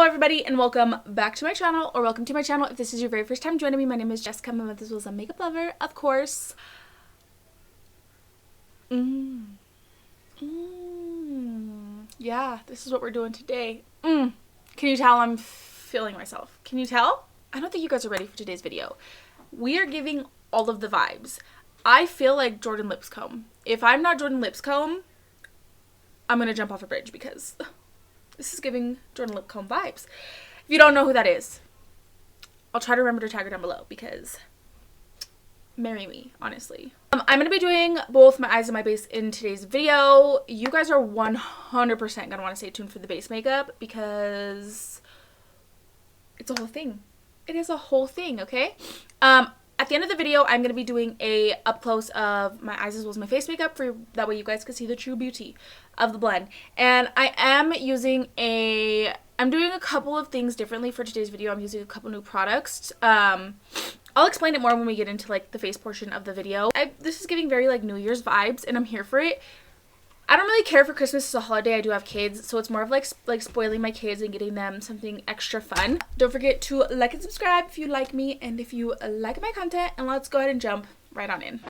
Hello everybody and welcome back to my channel, or welcome to my channel if this is your very first time joining me. My name is Jessica, my mother was a makeup lover, of course. Yeah, this is what we're doing today. Can you tell I'm feeling myself? Can you tell? I don't think you guys are ready for today's video. We are giving all of the vibes. I feel like Jordan Lipscomb. If I'm not Jordan Lipscomb, I'm gonna jump off a bridge because this is giving Jordan Lipscomb vibes. If you don't know who that is, I'll try to remember to tag her down below because marry me, honestly. I'm going to be doing both my eyes and my base in today's video. You guys are 100% going to want to stay tuned for the base makeup because it's a whole thing. It is a whole thing, okay? At the end of the video, I'm going to be doing a up close of my eyes as well as my face makeup, for that way you guys can see the true beauty of the blend. And I am using I'm doing a couple of things differently for today's video. I'm using a couple new products. I'll explain it more when we get into like the face portion of the video. This is giving very like New Year's vibes and I'm here for it. I don't really care for Christmas as a holiday. I do have kids, so it's more of like spoiling my kids and getting them something extra fun. Don't forget to like and subscribe if you like me and if you like my content, and let's go ahead and jump right on in.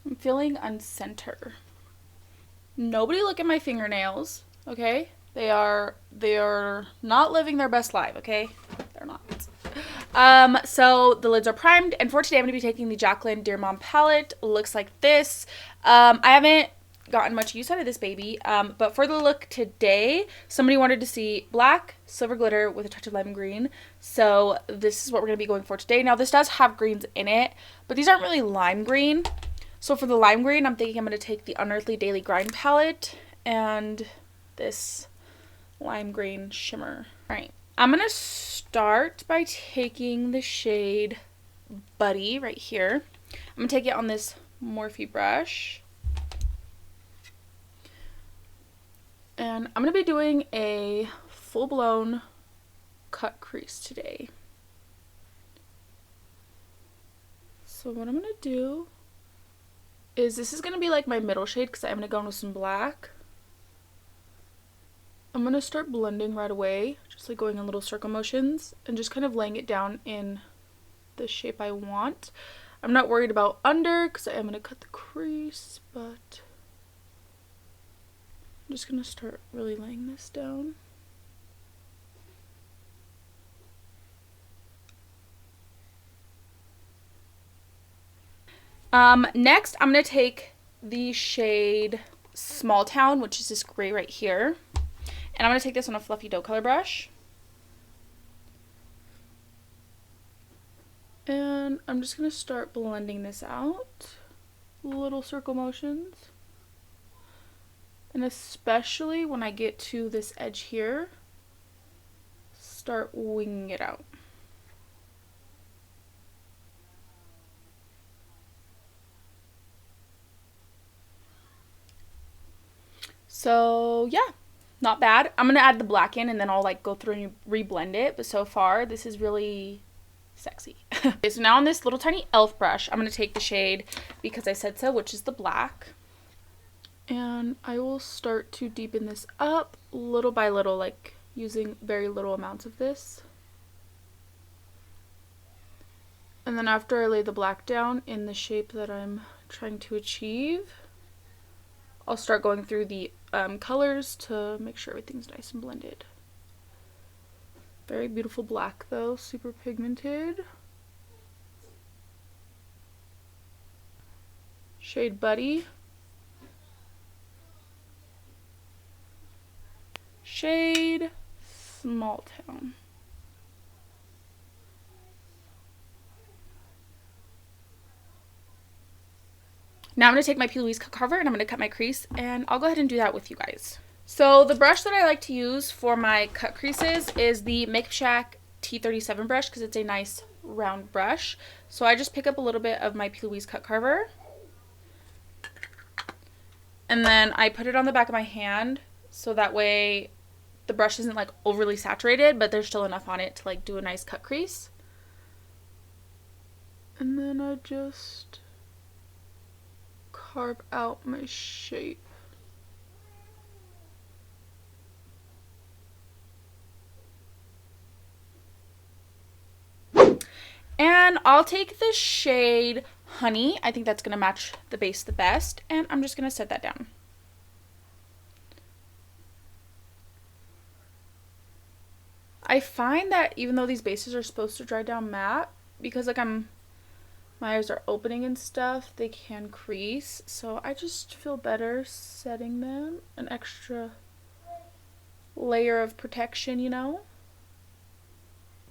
I'm feeling uncenter. Nobody look at my fingernails, okay? They are not living their best life, okay? They're not. So the lids are primed, and for today I'm going to be taking the Jaclyn Dear Mom palette. Looks like this. I haven't gotten much use out of this baby, but for the look today, somebody wanted to see black, silver glitter with a touch of lemon green, so this is what we're going to be going for today. Now this does have greens in it, but these aren't really lime green. So for the lime green, I'm thinking I'm going to take the Unearthly Daily Grind palette and this lime green shimmer. Alright, I'm going to start by taking the shade Buddy right here. I'm going to take it on this Morphe brush. And I'm going to be doing a full-blown cut crease today. So what I'm going to do is, this is going to be like my middle shade because I'm going to go in with some black. I'm going to start blending right away, just like going in little circle motions and just kind of laying it down in the shape I want. I'm not worried about under because I am going to cut the crease, but I'm just going to start really laying this down. Next, I'm going to take the shade Small Town, which is this gray right here. And I'm going to take this on a fluffy dough color brush. And I'm just going to start blending this out. Little circle motions. And especially when I get to this edge here, start winging it out. So yeah, not bad. I'm going to add the black in and then I'll like go through and reblend it. But so far, this is really sexy. Okay, so now on this little tiny e.l.f. brush, I'm going to take the shade Because I Said So, which is the black. And I will start to deepen this up little by little, like using very little amounts of this. And then after I lay the black down in the shape that I'm trying to achieve, I'll start going through the colors to make sure everything's nice and blended. Very beautiful black though, super pigmented. Shade Buddy. Shade Small Town. Now I'm going to take my P. Louise cut carver and I'm going to cut my crease, and I'll go ahead and do that with you guys. So the brush that I like to use for my cut creases is the Makeup Shack T37 brush because it's a nice round brush. So I just pick up a little bit of my P. Louise cut carver and then I put it on the back of my hand so that way the brush isn't like overly saturated, but there's still enough on it to like do a nice cut crease. And then I just carve out my shape. And I'll take the shade Honey. I think that's going to match the base the best. And I'm just going to set that down. I find that even though these bases are supposed to dry down matte, because like my eyes are opening and stuff, they can crease. So I just feel better setting them. An extra layer of protection, you know?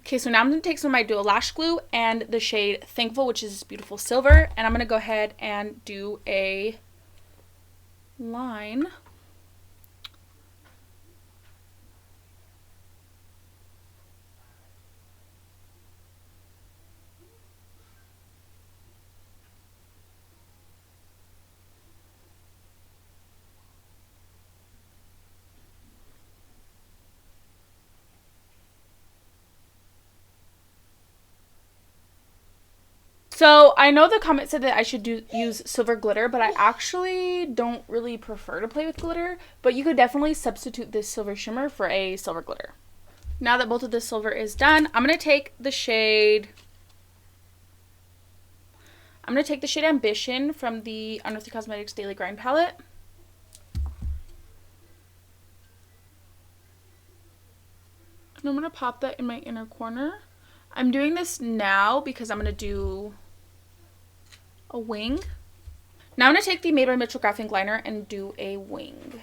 Okay, so now I'm going to take some of my Dual Lash Glue and the shade Thankful, which is this beautiful silver. And I'm going to go ahead and do a line. So I know the comment said that I should use silver glitter, but I actually don't really prefer to play with glitter. But you could definitely substitute this silver shimmer for a silver glitter. Now that both of the silver is done, I'm going to take the shade Ambition from the Unearthly Cosmetics Daily Grind palette. And I'm going to pop that in my inner corner. I'm doing this now because I'm going to do a wing. Now I'm going to take the Made by Mitchell Graphing Liner and do a wing.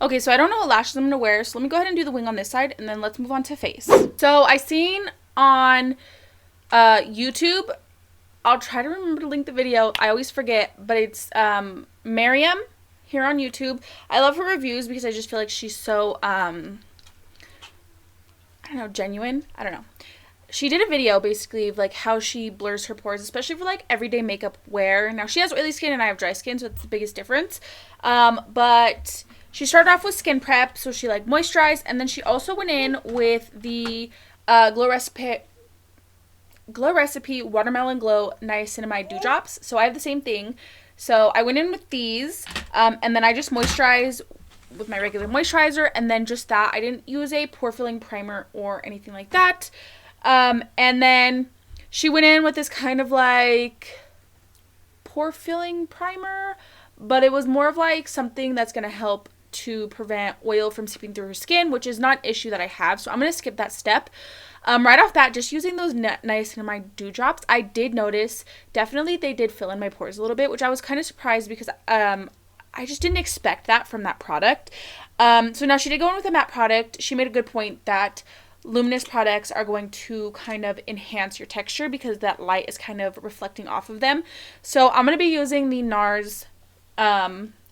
Okay, so I don't know what lashes I'm going to wear, so let me go ahead and do the wing on this side, and then let's move on to face. So I seen on YouTube, I'll try to remember to link the video, I always forget, but it's Miriam here on YouTube. I love her reviews because I just feel like she's so, I don't know, genuine? I don't know. She did a video basically of like how she blurs her pores, especially for like everyday makeup wear. Now she has oily skin and I have dry skin, so it's the biggest difference. But she started off with skin prep, so she like moisturized, and then she also went in with the Glow Recipe Watermelon Glow Niacinamide Dewdrops. So I have the same thing. So I went in with these, and then I just moisturized with my regular moisturizer, and then just that. I didn't use a pore filling primer or anything like that. And then she went in with this kind of like pore filling primer, but it was more of like something that's going to help to prevent oil from seeping through her skin, which is not an issue that I have, so I'm going to skip that step. Right off that, just using those niacinamide dewdrops, I did notice definitely they did fill in my pores a little bit, which I was kind of surprised because I just didn't expect that from that product. So now she did go in with a matte product. She made a good point that luminous products are going to kind of enhance your texture because that light is kind of reflecting off of them. So I'm going to be using the Nars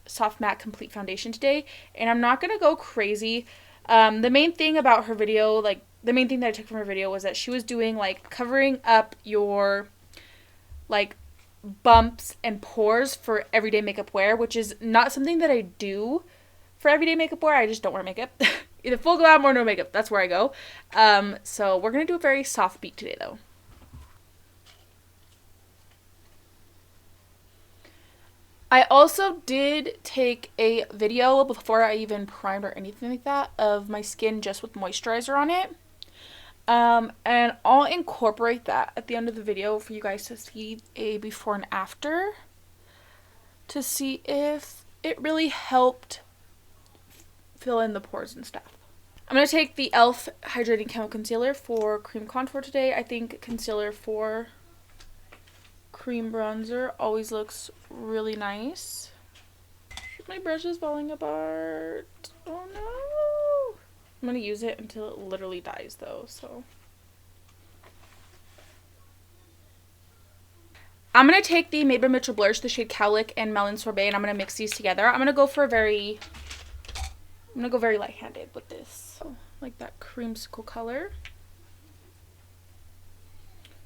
Soft Matte Complete Foundation today, and I'm not going to go crazy. The main thing about her video, like the main thing that I took from her video was that she was doing like covering up your like bumps and pores for everyday makeup wear, which is not something that I do for everyday makeup wear. I just don't wear makeup. Either full glam or no makeup. That's where I go. So we're going to do a very soft beat today though. I also did take a video before I even primed or anything like that of my skin just with moisturizer on it. And I'll incorporate that at the end of the video for you guys to see a before and after to see if it really helped fill in the pores and stuff. I'm going to take the e.l.f. Hydrating Camo Concealer for cream contour today. I think concealer for cream bronzer always looks really nice. My brush is falling apart. Oh no. I'm going to use it until it literally dies though, so. I'm going to take the Made by Mitchell Blursh, the shade Cowlick and Melon Sorbet, and I'm going to mix these together. I'm going to go very light-handed with this. So, like that creamsicle color.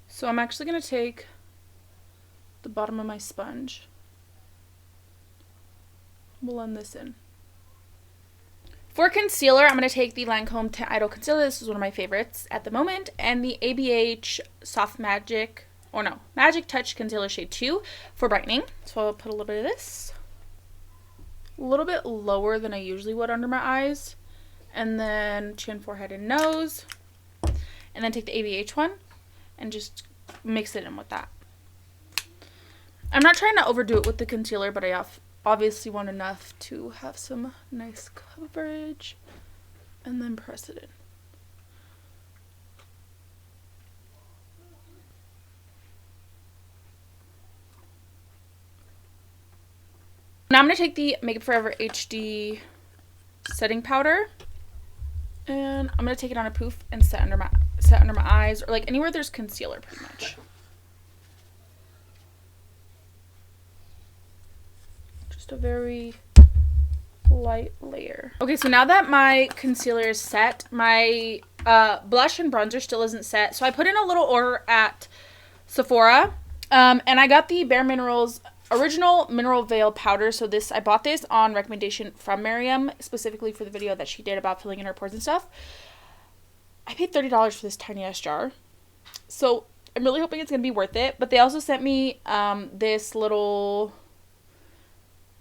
So I'm actually going to take the bottom of my sponge blend this in. For concealer, I'm going to take the Lancome Teint Idole Concealer. This is one of my favorites at the moment. And the ABH Magic Touch Concealer Shade 2 for brightening. So I'll put a little bit of this. A little bit lower than I usually would under my eyes. And then chin, forehead, and nose. And then take the ABH one and just mix it in with that. I'm not trying to overdo it with the concealer, but I obviously want enough to have some nice coverage, and then press it in. Now I'm going to take the Makeup Forever HD setting powder, and I'm going to take it on a poof and set under my eyes, or like anywhere there's concealer pretty much. A very light layer. Okay, so now that my concealer is set, my blush and bronzer still isn't set, so I put in a little order at Sephora, and I got the Bare Minerals Original Mineral Veil Powder. So I bought this on recommendation from Miriam, specifically for the video that she did about filling in her pores and stuff. I paid $30 for this tiny ass jar, so I'm really hoping it's gonna be worth it. But they also sent me this little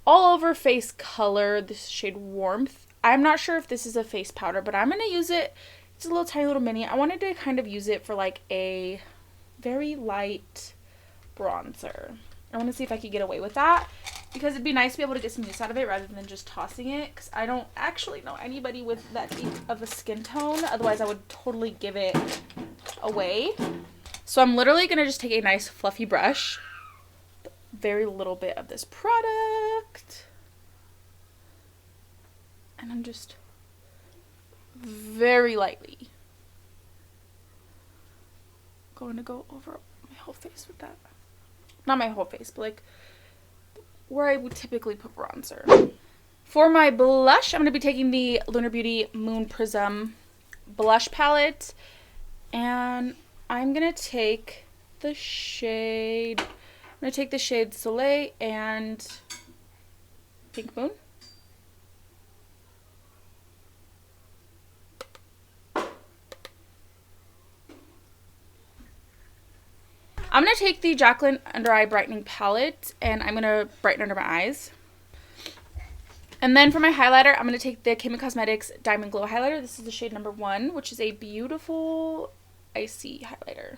all over face color, this shade Warmth. I'm not sure if this is a face powder, but I'm going to use it. It's a little tiny little mini. I wanted to kind of use it for like a very light bronzer. I want to see if I could get away with that, because it'd be nice to be able to get some use out of it rather than just tossing it, because I don't actually know anybody with that deep of a skin tone. Otherwise I would totally give it away. So I'm literally going to just take a nice fluffy brush, very little bit of this product, and I'm just very lightly going to go over my whole face with that. Not my whole face, but like where I would typically put bronzer. For my blush, I'm going to be taking the Lunar Beauty Moon Prism blush palette, and I'm going to take the shade Soleil and Pink Moon. I'm going to take the Jaclyn Under Eye Brightening Palette, and I'm going to brighten under my eyes. And then for my highlighter, I'm going to take the Camo Cosmetics Diamond Glow Highlighter. This is the shade number 1, which is a beautiful icy highlighter.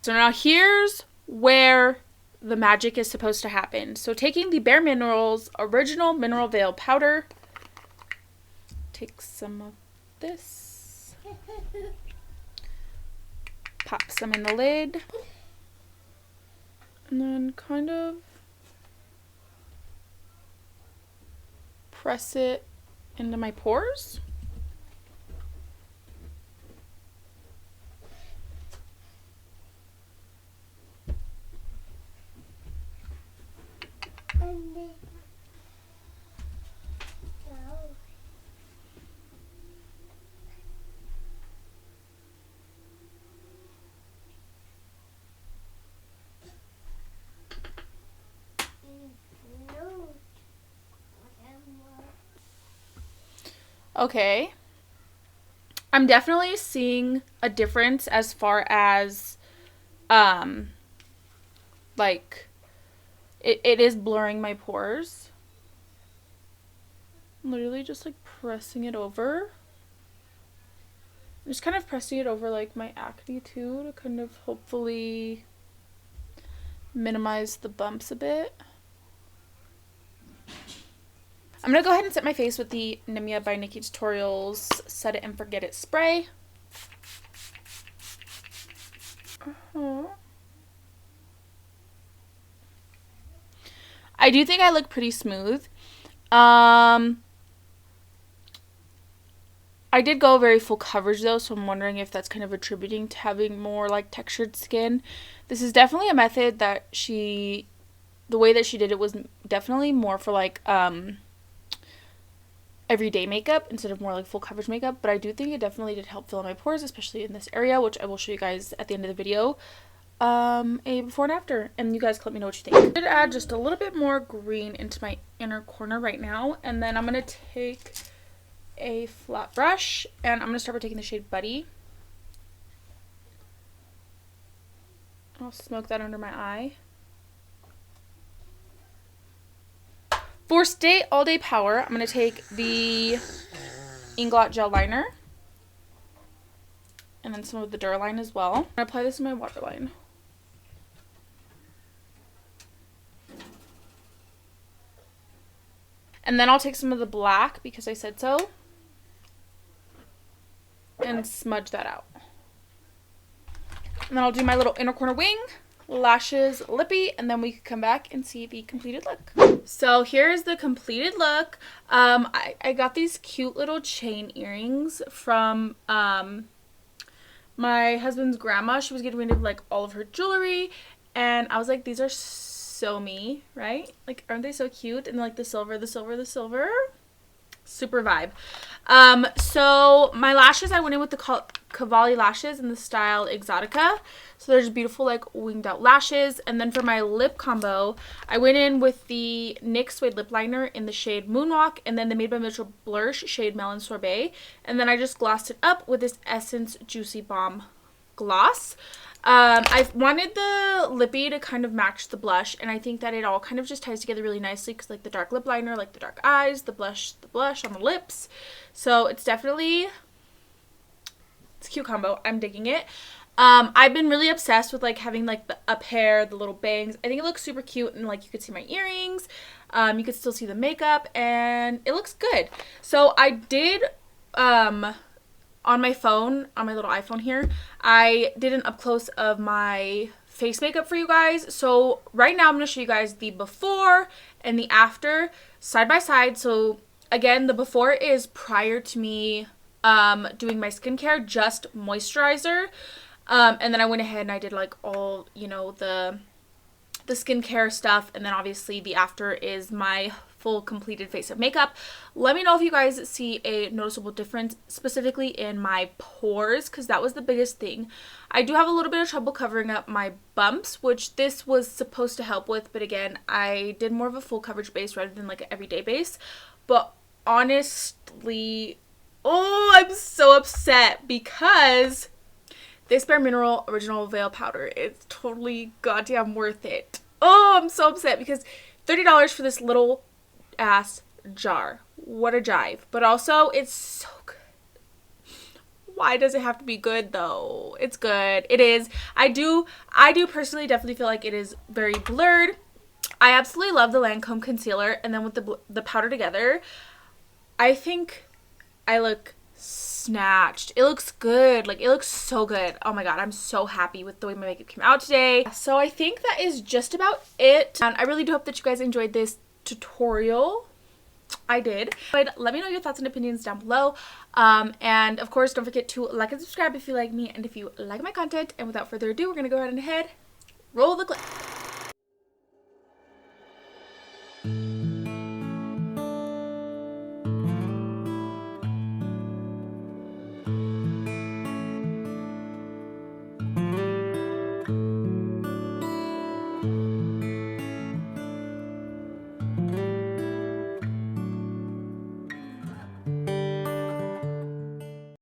So now here's where the magic is supposed to happen. So taking the Bare Minerals Original Mineral Veil Powder, take some of this, pop some in the lid, and then kind of press it into my pores. Okay, I'm definitely seeing a difference as far as like it is blurring my pores. I'm literally just like pressing it over. I'm just kind of pressing it over like my acne too, to kind of hopefully minimize the bumps a bit. I'm going to go ahead and set my face with the Nimia by Nikki Tutorials Set It and Forget It spray. I do think I look pretty smooth. I did go very full coverage though, so I'm wondering if that's kind of attributing to having more like textured skin. This is definitely a method that the way that she did it was definitely more for like, everyday makeup instead of more like full coverage makeup, but I do think it definitely did help fill in my pores, especially in this area, which I will show you guys at the end of the video, a before and after, and you guys can let me know what you think. I'm gonna add just a little bit more green into my inner corner right now, and then I'm gonna take a flat brush and I'm gonna start by taking the shade Buddy. I'll smoke that under my eye. For Stay All Day Power, I'm going to take the Inglot Gel Liner. And then some of the Duraline as well. I'm going to apply this in my waterline. And then I'll take some of the black, because I said so, and smudge that out. And then I'll do my little inner corner wing, lashes, lippy, and then we can come back and see the completed look. So here's the completed look. I got these cute little chain earrings from my husband's grandma. She was getting rid of like all of her jewelry, and I was like, these are so me, right? Like, aren't they so cute? And like the silver, the silver, the silver. Super vibe. So my lashes, I went in with the Cavalli Lashes in the style Exotica. So there's beautiful like winged out lashes. And then for my lip combo, I went in with the NYX Suede lip liner in the shade Moonwalk, and then the Made by Mitchell Blursh shade Melon Sorbet. And then I just glossed it up with this Essence Juicy Bomb gloss. I wanted the lippy to kind of match the blush, and I think that it all kind of just ties together really nicely, because like the dark lip liner, like the dark eyes, the blush on the lips. So it's definitely, it's a cute combo. I'm digging it. I've been really obsessed with like having like the up hair, the little bangs. I think it looks super cute, and like you could see my earrings. You could still see the makeup, and it looks good. So I did, on my phone, on my little iPhone here, I did an up close of my face makeup for you guys. So right now I'm going to show you guys the before and the after side by side. So again, the before is prior to me doing my skincare, just moisturizer. And then I went ahead and I did like all, you know, the skincare stuff, and then obviously the after is my full completed face of makeup. Let me know if you guys see a noticeable difference, specifically in my pores, because that was the biggest thing. I do have a little bit of trouble covering up my bumps, which this was supposed to help with, but again, I did more of a full coverage base rather than like an everyday base. But honestly, oh, I'm so upset because this Bare Mineral Original Veil Powder is totally goddamn worth it. Oh, I'm so upset because $30 for this little ass jar. What a jive. But also, it's so good. Why does it have to be good though? It's good. It is. I do personally definitely feel like it is very blurred. I absolutely love the Lancome concealer, and then with the powder together, I think I look snatched. It looks good. Like, it looks so good. Oh my god, I'm so happy with the way my makeup came out today. So I think that is just about it, and I really do hope that you guys enjoyed this tutorial. I did. But let me know your thoughts and opinions down below, and of course don't forget to like and subscribe if you like me and if you like my content. And without further ado, we're gonna go ahead and roll the clip.